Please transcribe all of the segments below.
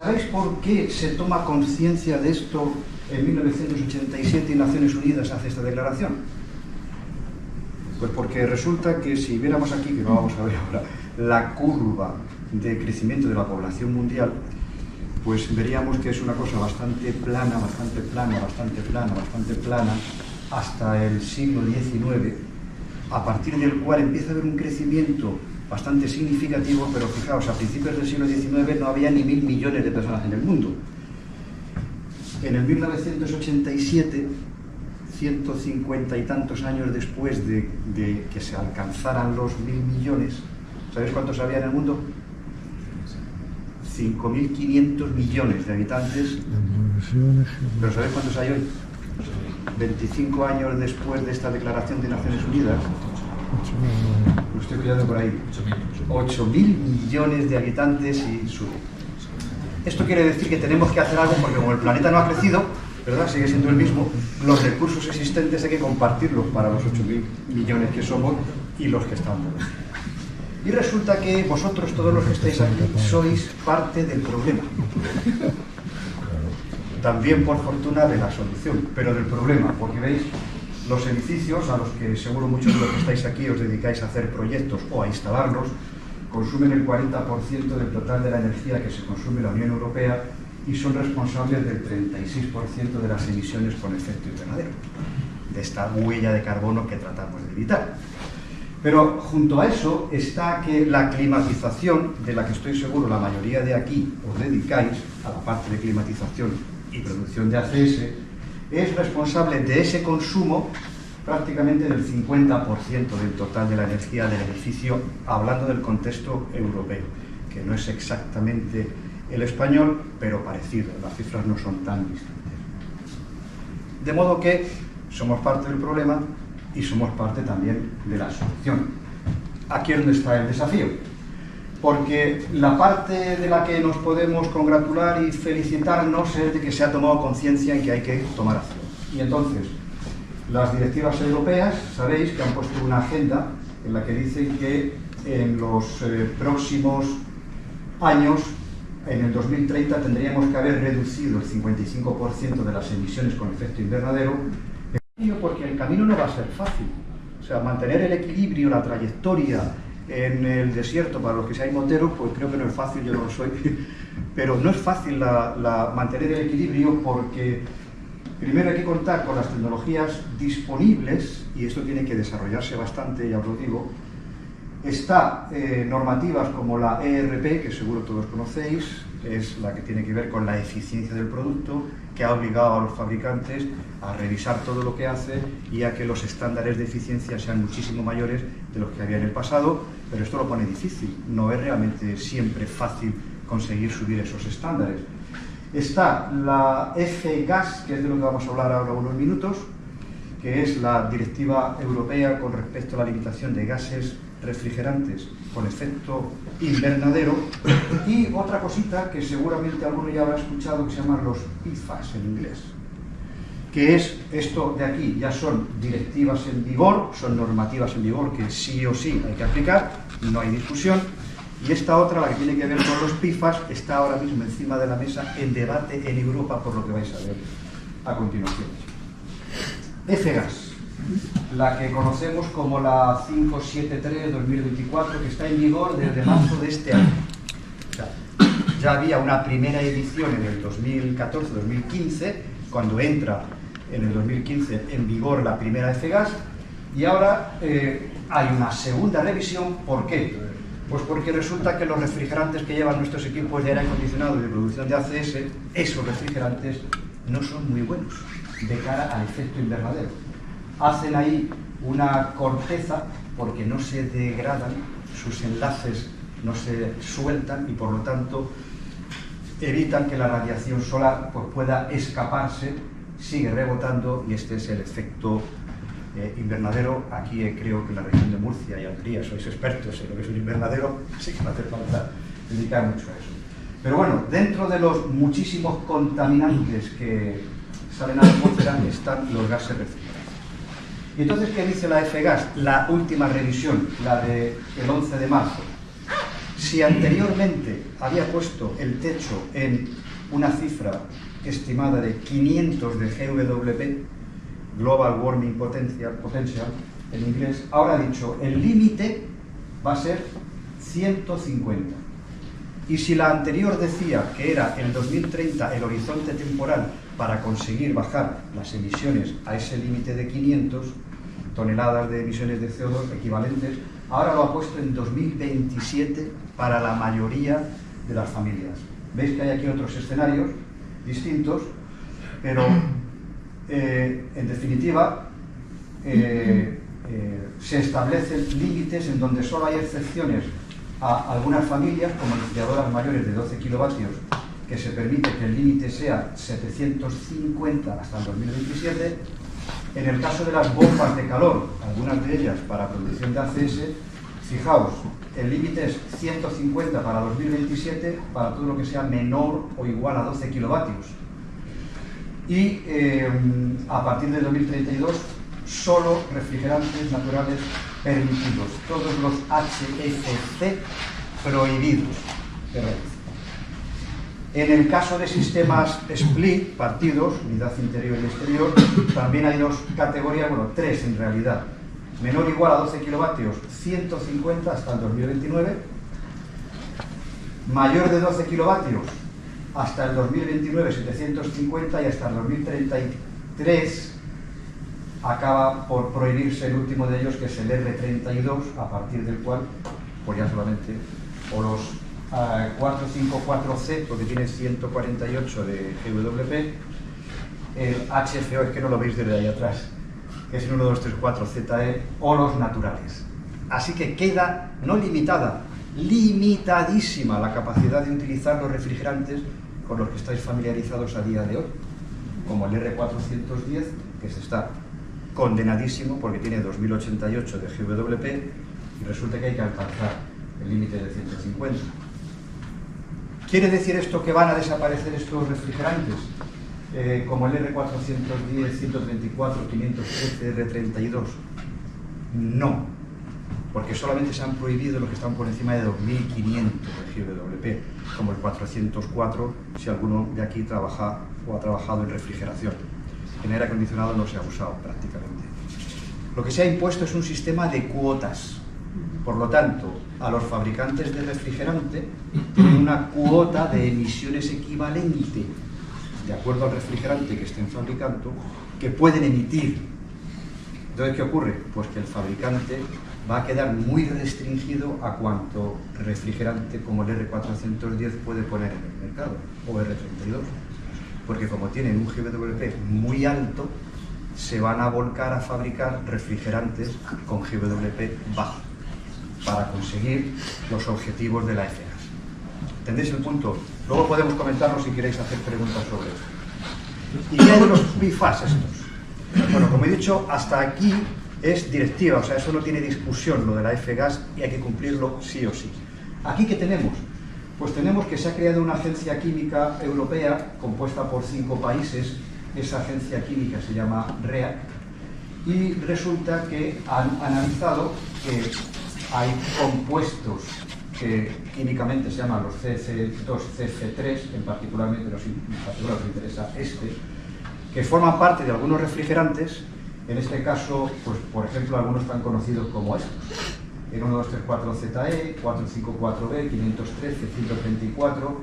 ¿Sabéis por qué se toma conciencia de esto en 1987 y Naciones Unidas hace esta declaración? Pues porque resulta que si viéramos aquí, que lo vamos a ver ahora, la curva de crecimiento de la población mundial, pues veríamos que es una cosa bastante plana, hasta el siglo XIX, a partir del cual empieza a haber un crecimiento bastante significativo, pero fijaos, a principios del siglo XIX no había ni 1.000 millones de personas en el mundo. En el 1987, 150 y tantos años después de que se alcanzaran los 1.000 millones, ¿sabéis cuántos había en el mundo? 5.500 millones de habitantes. ¿Pero sabéis cuántos hay hoy? 25 años después de esta declaración de Naciones Unidas, lo estoy cuidando por ahí, 8.000 millones de habitantes y sube. Esto quiere decir que tenemos que hacer algo porque como el planeta no ha crecido, ¿verdad? Sigue siendo el mismo, los recursos existentes hay que compartirlos para los 8.000 millones que somos y los que están por ahí. Y resulta que vosotros, todos los que estáis aquí, sois parte del problema. También, por fortuna, de la solución, pero del problema, porque veis, los edificios, a los que seguro muchos de los que estáis aquí os dedicáis a hacer proyectos o a instalarlos, consumen el 40% del total de la energía que se consume en la Unión Europea y son responsables del 36% de las emisiones con efecto invernadero, de esta huella de carbono que tratamos de evitar. Pero junto a eso está que la climatización, de la que estoy seguro la mayoría de aquí os dedicáis, a la parte de climatización y producción de ACS, es responsable de ese consumo prácticamente del 50% del total de la energía del edificio, hablando del contexto europeo, que no es exactamente el español, pero parecido, las cifras no son tan distantes. De modo que somos parte del problema y somos parte también de la solución. Aquí es donde está el desafío, porque la parte de la que nos podemos congratular y felicitarnos es de que se ha tomado conciencia en que hay que tomar acción. Y entonces, las directivas europeas, sabéis que han puesto una agenda en la que dicen que en los próximos años, en el 2030, tendríamos que haber reducido el 55% de las emisiones con efecto invernadero, porque el camino no va a ser fácil. O sea, mantener el equilibrio, la trayectoria en el desierto, para los que seáis moteros, pues creo que no es fácil, yo no lo soy, pero no es fácil mantener el equilibrio porque primero hay que contar con las tecnologías disponibles, y esto tiene que desarrollarse bastante, ya os lo digo. Está normativas como la ERP, que seguro todos conocéis, que es la que tiene que ver con la eficiencia del producto, que ha obligado a los fabricantes a revisar todo lo que hace y a que los estándares de eficiencia sean muchísimo mayores de los que había en el pasado, pero esto lo pone difícil, no es realmente siempre fácil conseguir subir esos estándares. Está la F-Gas, que es de lo que vamos a hablar ahora unos minutos, que es la directiva europea con respecto a la limitación de gases refrigerantes con efecto invernadero, y otra cosita que seguramente alguno ya habrá escuchado, que se llaman los PFAS en inglés, que es esto de aquí. Ya son directivas en vigor, son normativas en vigor que sí o sí hay que aplicar, no hay discusión, y esta otra, la que tiene que ver con los PFAS, está ahora mismo encima de la mesa en debate en Europa, por lo que vais a ver a continuación. F-Gas, la que conocemos como la 573-2024, que está en vigor desde marzo de este año. O sea, ya había una primera edición en el 2014-2015, cuando entra en el 2015 en vigor la primera F-Gas, y ahora hay una segunda revisión. ¿Por qué? Pues porque resulta que los refrigerantes que llevan nuestros equipos de aire acondicionado y de producción de ACS, esos refrigerantes no son muy buenos de cara al efecto invernadero. Hacen ahí una corteza porque no se degradan, sus enlaces no se sueltan y por lo tanto evitan que la radiación solar pues, pueda escaparse, sigue rebotando, y este es el efecto invernadero. Aquí creo que en la región de Murcia y Almería sois expertos en lo que es un invernadero, así que no hace falta dedicar mucho a eso. Pero bueno, dentro de los muchísimos contaminantes que salen a la atmósfera están los gases refrigerantes. Y entonces, ¿qué dice la F-Gas? La última revisión, la del 11 de marzo. Si anteriormente había puesto el techo en una cifra estimada de 500 de GWP, Global Warming Potential en inglés, ahora ha dicho el límite va a ser 150. Y si la anterior decía que era el 2030 el horizonte temporal para conseguir bajar las emisiones a ese límite de 500 toneladas de emisiones de CO2 equivalentes, ahora lo ha puesto en 2027 para la mayoría de las familias. Veis que hay aquí otros escenarios distintos, pero en definitiva se establecen límites en donde solo hay excepciones a algunas familias, como limpiadoras mayores de 12 kilovatios, que se permite que el límite sea 750 hasta el 2027. En el caso de las bombas de calor, algunas de ellas para producción de ACS, fijaos, el límite es 150 para 2027 para todo lo que sea menor o igual a 12 kilovatios. Y a partir de 2032, solo refrigerantes naturales permitidos, todos los HFC prohibidos de reducir. En el caso de sistemas split, partidos, unidad interior y exterior, también hay dos categorías, bueno, tres en realidad. Menor o igual a 12 kilovatios, 150 hasta el 2029. Mayor de 12 kilovatios, hasta el 2029, 750, y hasta el 2033 acaba por prohibirse el último de ellos, que es el R32, a partir del cual, pues ya solamente, o los 454C, porque tiene 148 de GWP, el HFO, es que no lo veis desde ahí atrás, que es el 1234ZE, o los naturales. Así que queda, no limitada, limitadísima la capacidad de utilizar los refrigerantes con los que estáis familiarizados a día de hoy, como el R410, que se está condenadísimo porque tiene 2088 de GWP y resulta que hay que alcanzar el límite de 150. ¿Quiere decir esto que van a desaparecer estos refrigerantes? Como el R410, 134, 513, R32. No, porque solamente se han prohibido los que están por encima de 2500 de GWP, como el 404, si alguno de aquí trabaja o ha trabajado en refrigeración. En aire acondicionado no se ha usado prácticamente. Lo que se ha impuesto es un sistema de cuotas. Por lo tanto, a los fabricantes de refrigerante tienen una cuota de emisiones equivalente, de acuerdo al refrigerante que estén fabricando, que pueden emitir. Entonces, ¿qué ocurre? Pues que el fabricante va a quedar muy restringido a cuánto refrigerante como el R410 puede poner en el mercado, o R32. Porque como tienen un GWP muy alto, se van a volcar a fabricar refrigerantes con GWP bajo para conseguir los objetivos de la FEGAS. ¿Entendéis el punto? Luego podemos comentarlo si queréis hacer preguntas sobre esto. ¿Y qué hay de los PFAS estos? Bueno, como he dicho, hasta aquí es directiva, o sea, eso no tiene discusión, lo de la FEGAS, y hay que cumplirlo sí o sí. ¿Aquí qué tenemos? Pues tenemos que se ha creado una agencia química europea compuesta por 5 países. Esa agencia química se llama REAC y resulta que han analizado que hay compuestos que químicamente se llaman los CF2, CF3, en particular nos interesa este, que forman parte de algunos refrigerantes. En este caso, pues por ejemplo, algunos tan conocidos como estos. El 1234ZE, 454B, 513, 134.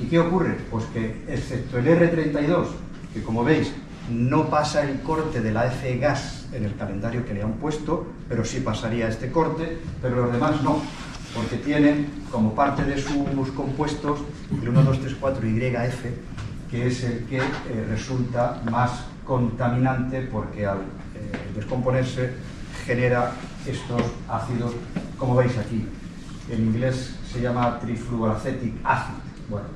¿Y qué ocurre? Pues que, excepto el R32, que como veis, no pasa el corte de la FEGAS en el calendario que le han puesto, pero sí pasaría este corte, pero los demás no, porque tienen como parte de sus compuestos el 1234YF, que es el que resulta más contaminante porque al descomponerse genera estos ácidos, como veis aquí. En inglés se llama trifluoroacetic acid. Bueno,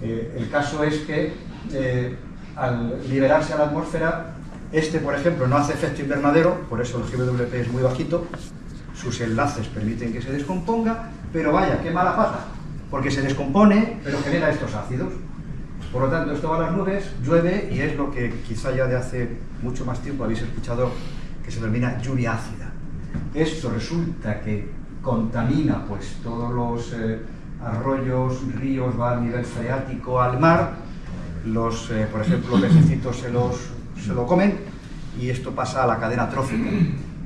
el caso es que al liberarse a la atmósfera, por ejemplo, no hace efecto invernadero, por eso el GWP es muy bajito, sus enlaces permiten que se descomponga, pero vaya, qué mala pata, porque se descompone, pero genera estos ácidos. Por lo tanto, esto va a las nubes, llueve, y es lo que quizá ya de hace mucho más tiempo habéis escuchado que se denomina lluvia ácida. Esto resulta que contamina pues todos los arroyos, ríos, va a nivel freático al mar, por ejemplo, los pececitos se lo comen y esto pasa a la cadena trófica.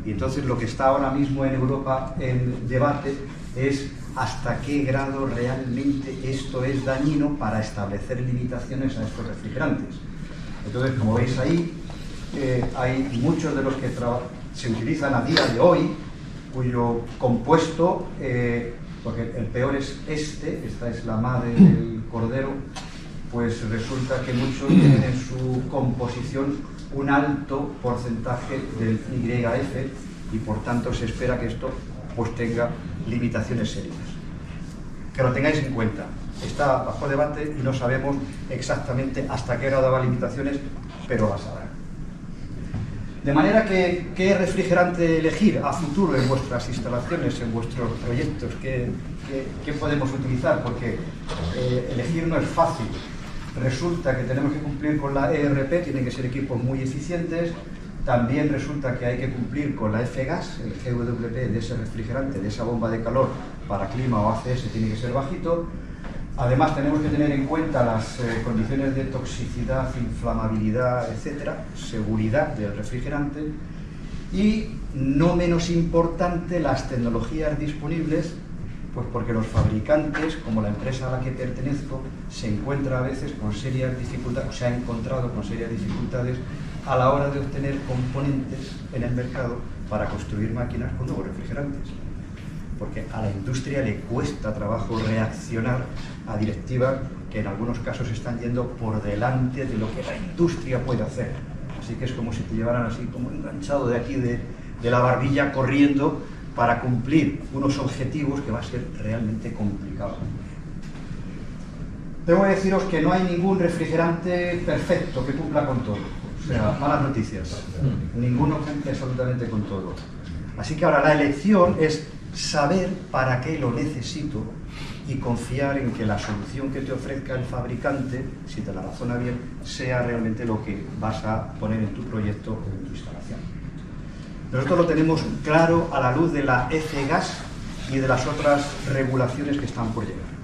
Y entonces lo que está ahora mismo en Europa en debate es hasta qué grado realmente esto es dañino para establecer limitaciones a estos refrigerantes. Entonces, como veis ahí, hay muchos de los que se utilizan a día de hoy, cuyo compuesto, porque el peor es esta es la madre del cordero, pues resulta que muchos tienen en su composición un alto porcentaje del YF y por tanto se espera que esto pues tenga limitaciones serias. Que lo tengáis en cuenta. Está bajo debate y no sabemos exactamente hasta qué grado va limitaciones, pero las habrá. De manera que, ¿qué refrigerante elegir a futuro en vuestras instalaciones, en vuestros proyectos? ¿Qué podemos utilizar? Porque elegir no es fácil. Resulta que tenemos que cumplir con la ERP, tienen que ser equipos muy eficientes. También resulta que hay que cumplir con la F-gas, el GWP de ese refrigerante, de esa bomba de calor para clima o ACS tiene que ser bajito. Además tenemos que tener en cuenta las condiciones de toxicidad, inflamabilidad, etcétera, seguridad del refrigerante y, no menos importante, las tecnologías disponibles, pues porque los fabricantes, como la empresa a la que pertenezco, se encuentra a veces con serias dificultades, o se ha encontrado con serias dificultades a la hora de obtener componentes en el mercado para construir máquinas con nuevos refrigerantes. Porque a la industria le cuesta trabajo reaccionar a directivas que en algunos casos están yendo por delante de lo que la industria puede hacer. Así que es como si te llevaran así como enganchado de aquí de la barbilla corriendo para cumplir unos objetivos que va a ser realmente complicado. Debo deciros que no hay ningún refrigerante perfecto que cumpla con todo. O sea, malas noticias. Ninguno cumple absolutamente con todo. Así que ahora la elección es saber para qué lo necesito y confiar en que la solución que te ofrezca el fabricante, si te la razona bien, sea realmente lo que vas a poner en tu proyecto o en tu instalación. Nosotros lo tenemos claro a la luz de la F-gas y de las otras regulaciones que están por llegar.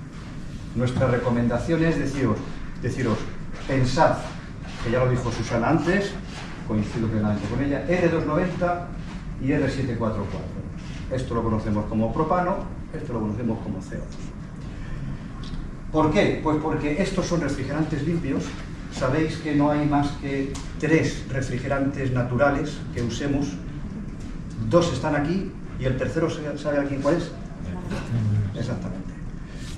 Nuestra recomendación es deciros, pensad, que ya lo dijo Susana antes, coincido plenamente con ella, R290 y R744. Esto lo conocemos como propano, esto lo conocemos como CO2. ¿Por qué? Pues porque estos son refrigerantes limpios. Sabéis que no hay más que 3 refrigerantes naturales que usemos. 2 están aquí y el tercero, ¿sabe alguien cuál es? Exactamente.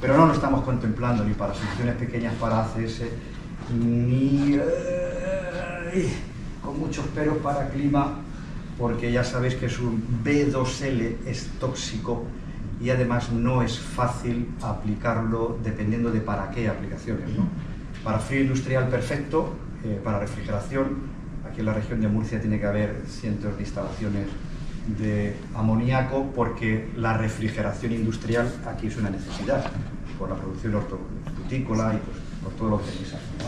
Pero no lo estamos contemplando ni para soluciones pequeñas para ACS, ni con muchos peros para clima, porque ya sabéis que su B2L es tóxico y además no es fácil aplicarlo dependiendo de para qué aplicaciones, ¿no? Para frío industrial perfecto, para refrigeración, aquí en la región de Murcia tiene que haber cientos de instalaciones de amoníaco porque la refrigeración industrial aquí es una necesidad por la producción hortofrutícola y pues, por todo lo que tenéis aquí, ¿no?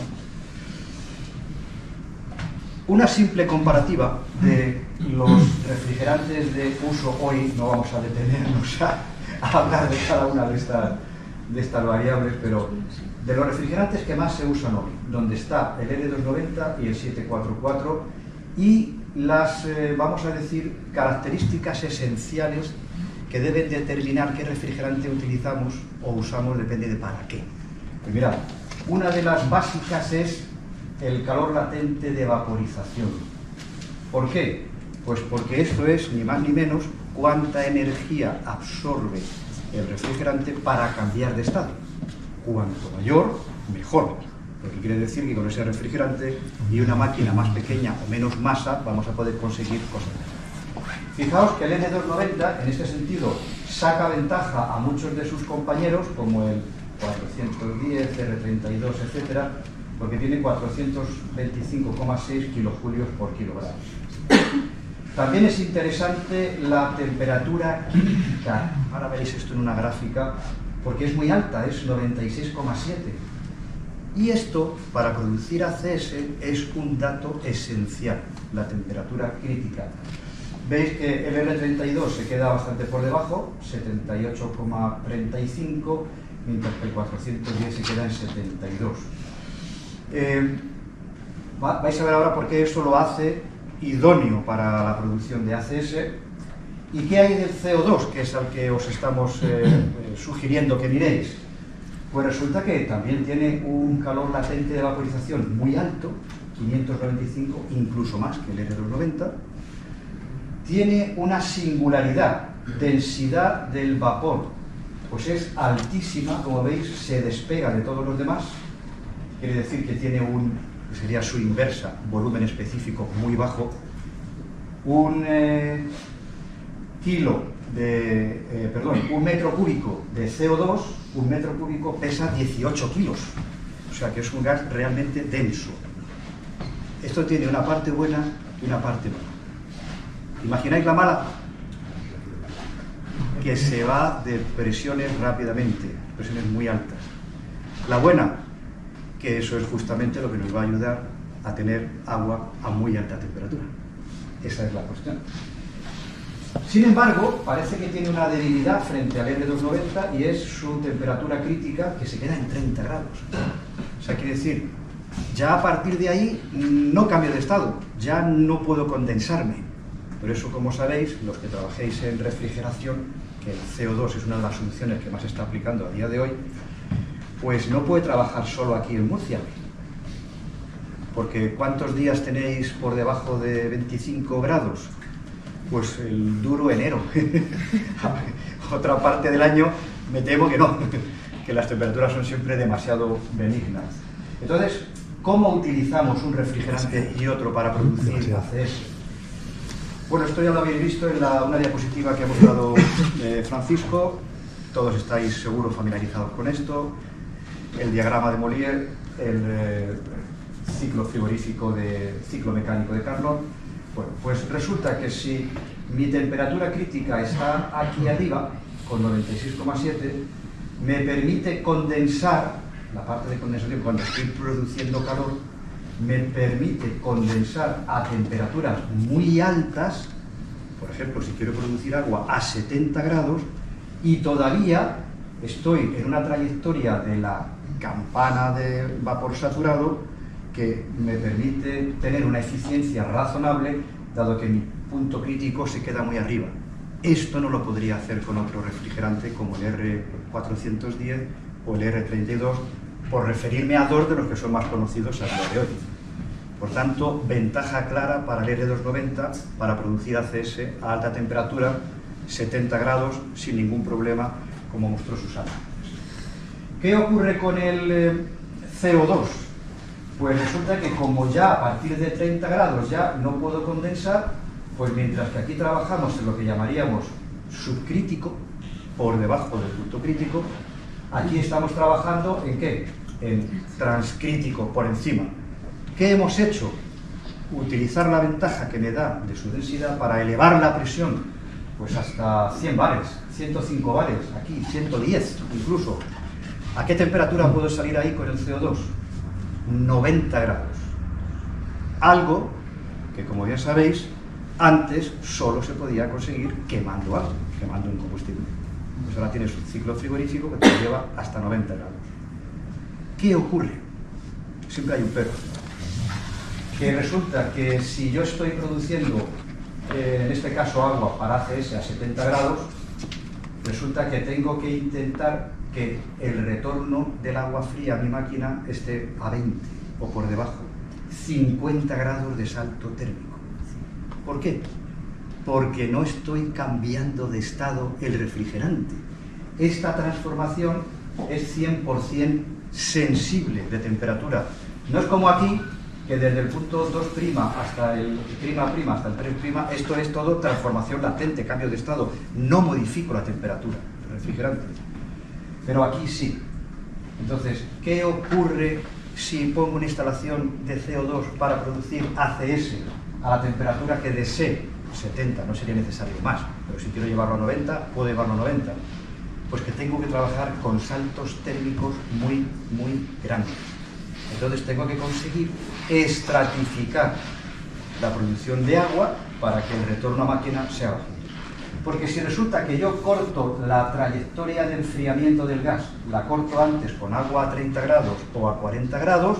Una simple comparativa de los refrigerantes de uso hoy, no vamos a detenernos a hablar de cada una de estas variables, pero de los refrigerantes que más se usan hoy, donde está el R290 y el 744 y las, vamos a decir, características esenciales que deben determinar qué refrigerante utilizamos o usamos, depende de para qué. Pues mirad, una de las básicas es el calor latente de vaporización. ¿Por qué? Pues porque esto es, ni más ni menos, cuánta energía absorbe el refrigerante para cambiar de estado. Cuanto mayor, mejor. Lo que quiere decir que con ese refrigerante y una máquina más pequeña o menos masa vamos a poder conseguir cosas mejores. Fijaos que el N290, en este sentido, saca ventaja a muchos de sus compañeros, como el 410, R32, etcétera, porque tiene 425,6 kilojulios por kilogramo. También es interesante la temperatura crítica. Ahora veréis esto en una gráfica, porque es muy alta, es 96,7. Y esto, para producir ACS, es un dato esencial, la temperatura crítica. Veis que el R32 se queda bastante por debajo, 78,35, mientras que el 410 se queda en 72. Vais a ver ahora por qué eso lo hace idóneo para la producción de ACS. ¿Y qué hay del CO2, que es al que os estamos sugiriendo que miréis? Pues resulta que también tiene un calor latente de vaporización muy alto, 595, incluso más que el R290. Tiene una singularidad, densidad del vapor, pues es altísima, como veis, se despega de todos los demás. Quiere decir que tiene que sería su inversa, volumen específico muy bajo. Un metro cúbico de CO2, un metro cúbico pesa 18 kilos. O sea que es un gas realmente denso. Esto tiene una parte buena y una parte mala. ¿Imagináis la mala? Que se va de presiones rápidamente, presiones muy altas. La buena, que eso es justamente lo que nos va a ayudar a tener agua a muy alta temperatura. Esa es la cuestión. Sin embargo, parece que tiene una debilidad frente al R290 y es su temperatura crítica, que se queda en 30 grados. O sea, quiere decir, ya a partir de ahí no cambio de estado, ya no puedo condensarme. Por eso, como sabéis, los que trabajéis en refrigeración, que el CO2 es una de las soluciones que más se está aplicando a día de hoy, pues no puede trabajar solo aquí en Murcia. Porque ¿cuántos días tenéis por debajo de 25 grados? Pues el duro enero. Otra parte del año me temo que no, que las temperaturas son siempre demasiado benignas. Entonces, ¿cómo utilizamos un refrigerante y otro para producir ACS? Bueno, esto ya lo habéis visto en una diapositiva que ha mostrado Francisco. Todos estáis seguro familiarizados con esto. El diagrama de Mollier, el ciclo frigorífico ciclo mecánico de Carnot. Bueno, pues resulta que si mi temperatura crítica está aquí arriba, con 96,7, me permite condensar, la parte de condensación cuando estoy produciendo calor, me permite condensar a temperaturas muy altas. Por ejemplo, si quiero producir agua a 70 grados y todavía estoy en una trayectoria de la campana de vapor saturado que me permite tener una eficiencia razonable, dado que mi punto crítico se queda muy arriba. Esto no lo podría hacer con otro refrigerante como el R410 o el R32, por referirme a dos de los que son más conocidos a día de hoy. Por tanto, ventaja clara para el R290 para producir ACS a alta temperatura, 70 grados, sin ningún problema, como mostró Susana. ¿Qué ocurre con el CO2? Pues resulta que como ya a partir de 30 grados ya no puedo condensar, pues mientras que aquí trabajamos en lo que llamaríamos subcrítico, por debajo del punto crítico, aquí estamos trabajando ¿en qué? En transcrítico, por encima. ¿Qué hemos hecho? Utilizar la ventaja que me da de su densidad para elevar la presión, pues hasta 100 bares, 105 bares, aquí 110 incluso. ¿A qué temperatura puedo salir ahí con el CO2? 90 grados. Algo que, como bien sabéis, antes solo se podía conseguir quemando algo, quemando un combustible. Pues ahora tienes un ciclo frigorífico que te lleva hasta 90 grados. ¿Qué ocurre? Siempre hay un pero. Que resulta que si yo estoy produciendo, en este caso agua para ACS a 70 grados, resulta que tengo que intentar que el retorno del agua fría a mi máquina esté a 20 o por debajo, 50 grados de salto térmico. ¿Por qué? Porque no estoy cambiando de estado el refrigerante. Esta transformación es 100% sensible de temperatura. No es como aquí, que desde el punto 2' hasta el prima hasta el 3', esto es todo transformación latente, cambio de estado. No modifico la temperatura del refrigerante. Pero aquí sí. Entonces, ¿qué ocurre si pongo una instalación de CO2 para producir ACS a la temperatura que desee? 70, no sería necesario más, pero si quiero llevarlo a 90, puedo llevarlo a 90. Pues que tengo que trabajar con saltos térmicos muy, muy grandes. Entonces tengo que conseguir estratificar la producción de agua para que el retorno a máquina sea bajo. Porque si resulta que yo corto la trayectoria de enfriamiento del gas, la corto antes con agua a 30 grados o a 40 grados,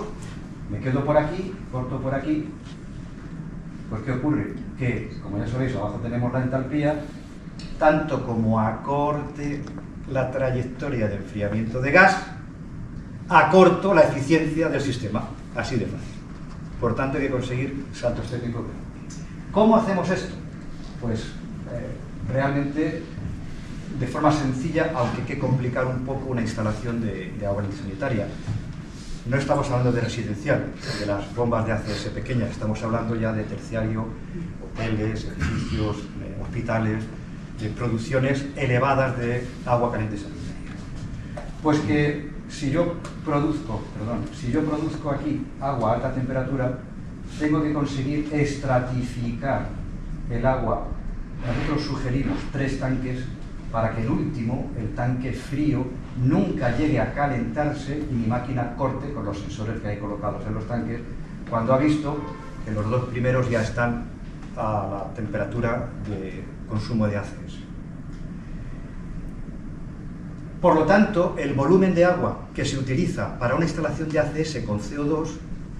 me quedo por aquí, corto por aquí, pues ¿qué ocurre? Que, como ya sabéis, abajo tenemos la entalpía, tanto como acorte la trayectoria de enfriamiento de gas, acorto la eficiencia del sistema, así de fácil. Por tanto, hay que conseguir saltos técnicos. ¿Cómo hacemos esto? Pues realmente de forma sencilla, aunque hay que complicar un poco una instalación de agua sanitaria. No estamos hablando de residencial, de las bombas de ACS pequeñas, estamos hablando ya de terciario, hoteles, edificios, hospitales, de producciones elevadas de agua caliente sanitaria. Pues que si yo produzco aquí agua a alta temperatura, tengo que conseguir estratificar el agua. Nosotros sugerimos 3 tanques para que el último, el tanque frío, nunca llegue a calentarse y mi máquina corte con los sensores que hay colocados en los tanques, cuando ha visto que los 2 primeros ya están a la temperatura de consumo de ACS. Por lo tanto, el volumen de agua que se utiliza para una instalación de ACS con CO2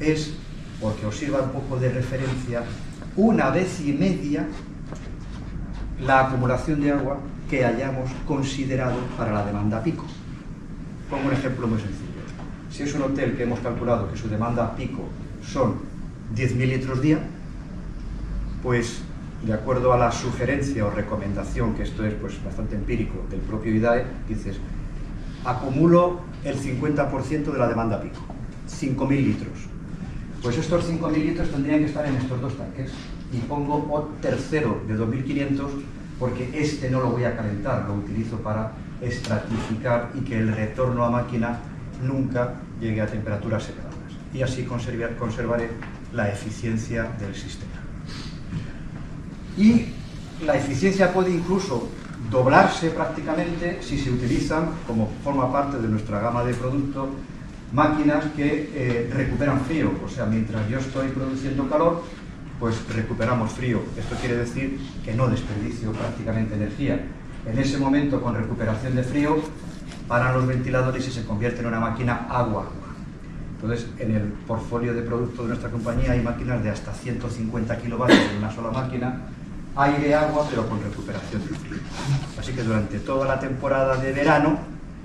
es, porque os sirva un poco de referencia, 1,5 veces la acumulación de agua que hayamos considerado para la demanda pico. Pongo un ejemplo muy sencillo. Si es un hotel que hemos calculado que su demanda pico son 10.000 litros día, pues de acuerdo a la sugerencia o recomendación, que esto es pues bastante empírico del propio IDAE, dices, acumulo el 50% de la demanda pico, 5.000 litros. Pues estos 5.000 litros tendrían que estar en estos 2 tanques y pongo un tercero de 2.500 porque este no lo voy a calentar, lo utilizo para estratificar y que el retorno a máquina nunca llegue a temperaturas elevadas. Y así conservaré la eficiencia del sistema. Y la eficiencia puede incluso doblarse prácticamente si se utilizan, como forma parte de nuestra gama de productos, máquinas que recuperan frío. O sea, mientras yo estoy produciendo calor, pues recuperamos frío. Esto quiere decir que no desperdicio prácticamente energía. En ese momento, con recuperación de frío, paran los ventiladores y se convierte en una máquina agua. Entonces, en el portfolio de productos de nuestra compañía hay máquinas de hasta 150 kilovatios en una sola máquina, aire-agua, pero con recuperación de frío. Así que durante toda la temporada de verano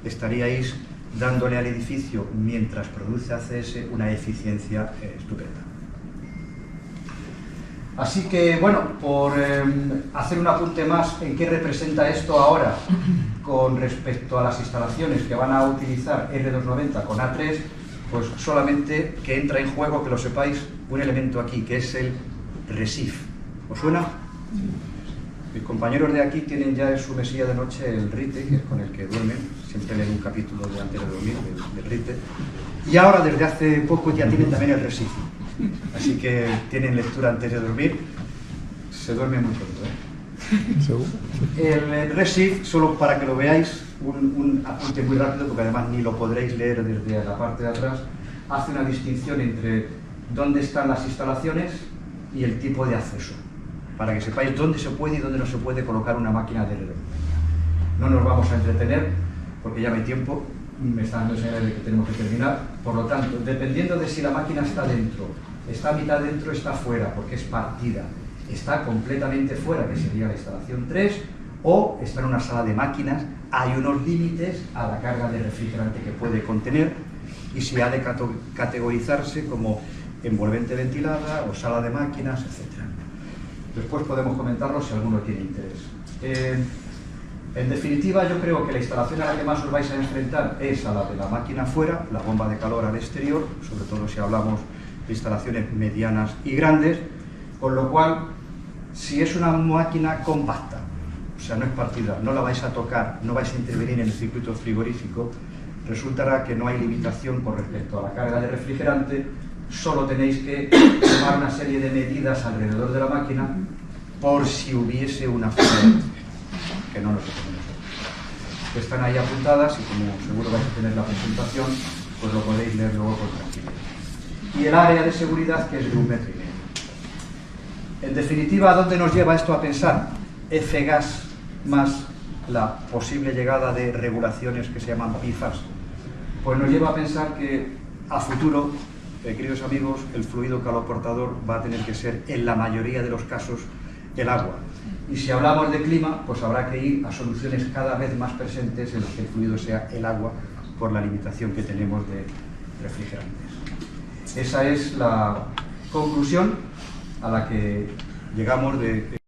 estaríais dándole al edificio, mientras produce ACS, una eficiencia estupenda. Así que, bueno, por hacer un apunte más en qué representa esto ahora con respecto a las instalaciones que van a utilizar R290 con A3, pues solamente que entra en juego, que lo sepáis, un elemento aquí, que es el RESIF. ¿Os suena? Mis compañeros de aquí tienen ya en su mesilla de noche el RITE, que es con el que duermen, siempre leen un capítulo de antes de dormir, del RITE, y ahora desde hace poco ya tienen también el RESIF. Así que tienen lectura antes de dormir, se duerme muy pronto, ¿eh? El RESIF, solo para que lo veáis, un apunte muy rápido, porque además ni lo podréis leer desde la parte de atrás, hace una distinción entre dónde están las instalaciones y el tipo de acceso, para que sepáis dónde se puede y dónde no se puede colocar una máquina de reloj. No nos vamos a entretener, porque ya no hay tiempo, me está dando señales de que tenemos que terminar. Por lo tanto, dependiendo de si la máquina está dentro, está a mitad dentro, está fuera, porque es partida, está completamente fuera, que sería la instalación 3, o está en una sala de máquinas, hay unos límites a la carga de refrigerante que puede contener, y si ha de categorizarse como envolvente ventilada o sala de máquinas, etc. Después podemos comentarlo si alguno tiene interés. En definitiva, yo creo que la instalación a la que más os vais a enfrentar es a la de la máquina fuera, la bomba de calor al exterior, sobre todo si hablamos de instalaciones medianas y grandes, con lo cual, si es una máquina compacta, o sea, no es partida, no la vais a tocar, no vais a intervenir en el circuito frigorífico, resultará que no hay limitación con respecto a la carga de refrigerante, solo tenéis que tomar una serie de medidas alrededor de la máquina por si hubiese una falla, que no lo hacemos nosotros. Están ahí apuntadas y como seguro vais a tener la presentación, pues lo podéis leer luego con tranquilidad. Y el área de seguridad, que es de 1,5 metros. En definitiva, ¿a dónde nos lleva esto a pensar? F-gas más la posible llegada de regulaciones que se llaman PFAS. Pues nos lleva a pensar que a futuro, queridos amigos, el fluido caloportador va a tener que ser, en la mayoría de los casos, el agua. Y si hablamos de clima, pues habrá que ir a soluciones cada vez más presentes en las que el fluido sea el agua, por la limitación que tenemos de refrigerantes. Esa es la conclusión a la que llegamos de